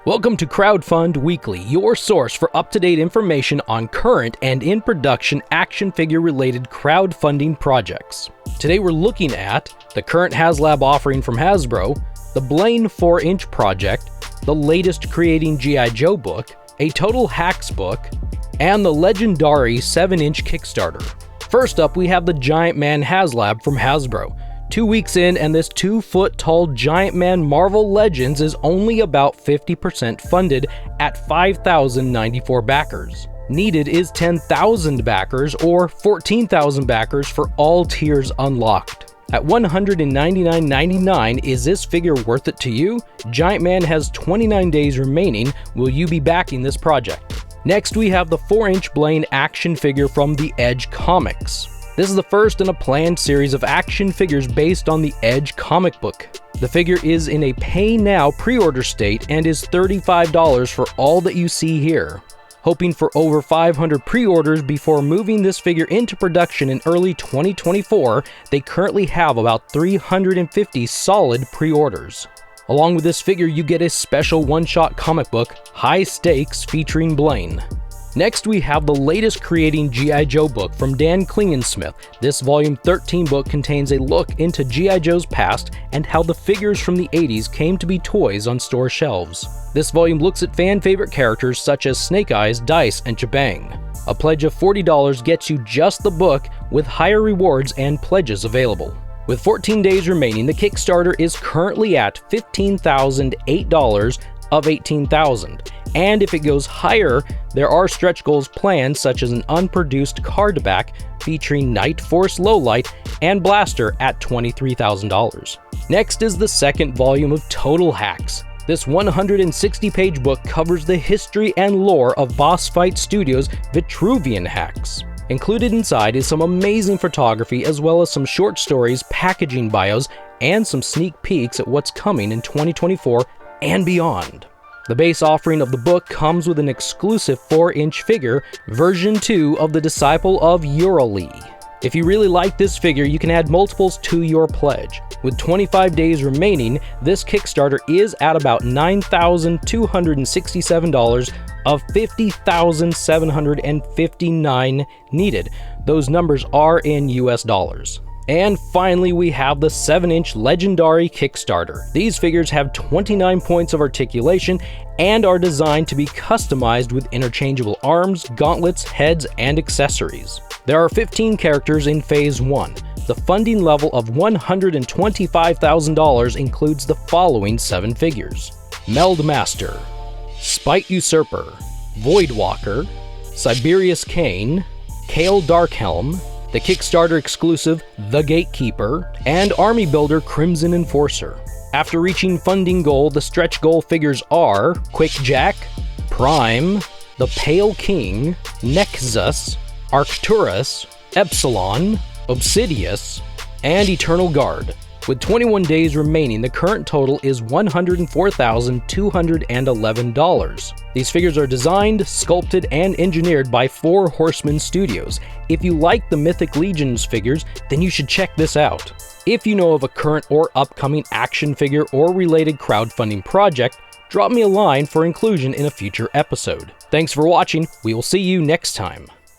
Welcome to Crowdfund Weekly, your source for up-to-date information on current and in-production action figure-related crowdfunding projects. Today we're looking at the current HasLab offering from Hasbro, the Blane 4-inch project, the latest Creating G.I. Joe book, a Total H.A.C.K.S book, and the Legendari 7-inch Kickstarter. First up, we have the Giant-Man HasLab from Hasbro. 2 weeks in, and this 2-foot-tall Giant-Man Marvel Legends is only about 50% funded at 5,094 backers. Needed is 10,000 backers or 14,000 backers for all tiers unlocked. At $199.99, is this figure worth it to you? Giant-Man has 29 days remaining. Will you be backing this project? Next, we have the 4-inch Blane action figure from the Edge Comics. This is the first in a planned series of action figures based on the Edge comic book. The figure is in a pay now pre-order state and is $35 for all that you see here. Hoping for over 500 pre-orders before moving this figure into production in early 2024, they currently have about 350 solid pre-orders. Along with this figure, you get a special one-shot comic book, High Stakes, featuring Blane. Next, we have the latest Creating G.I. Joe book from Dan Klingensmith. This volume 13 book contains a look into G.I. Joe's past and how the figures from the 80s came to be toys on store shelves. This volume looks at fan-favorite characters such as Snake Eyes, Dice, and Jabang. A pledge of $40 gets you just the book, with higher rewards and pledges available. With 14 days remaining, the Kickstarter is currently at $15,008 of $18,000. And if it goes higher, there are stretch goals planned, such as an unproduced card back featuring Night Force Lowlight and Blaster at $23,000. Next is the second volume of Total H.A.C.K.S. This 160-page book covers the history and lore of Boss Fight Studios' Vitruvian hacks. Included inside is some amazing photography as well as some short stories, packaging bios, and some sneak peeks at what's coming in 2024 and beyond. The base offering of the book comes with an exclusive 4-inch figure, version 2 of the Disciple of Uralee. If you really like this figure, you can add multiples to your pledge. With 25 days remaining, this Kickstarter is at about $9,267 of $50,759 needed. Those numbers are in US dollars. And finally, we have the 7-inch Legendari Kickstarter. These figures have 29 points of articulation and are designed to be customized with interchangeable arms, gauntlets, heads, and accessories. There are 15 characters in Phase 1. The funding level of $125,000 includes the following 7 figures: Meld Master, Spite Usurper, Voidwalker, Siberius Kane, Kale Darkhelm, the Kickstarter exclusive The Gatekeeper, and Army Builder Crimson Enforcer. After reaching funding goal, the stretch goal figures are Quick Jack, Prime, the Pale King, Nexus, Arcturus, Epsilon, Obsidius, and Eternal Guard. With 21 days remaining, the current total is $104,211. These figures are designed, sculpted, and engineered by 4 Horsemen Studios. If you like the Mythic Legions figures, then you should check this out. If you know of a current or upcoming action figure or related crowdfunding project, drop me a line for inclusion in a future episode. Thanks for watching. We will see you next time.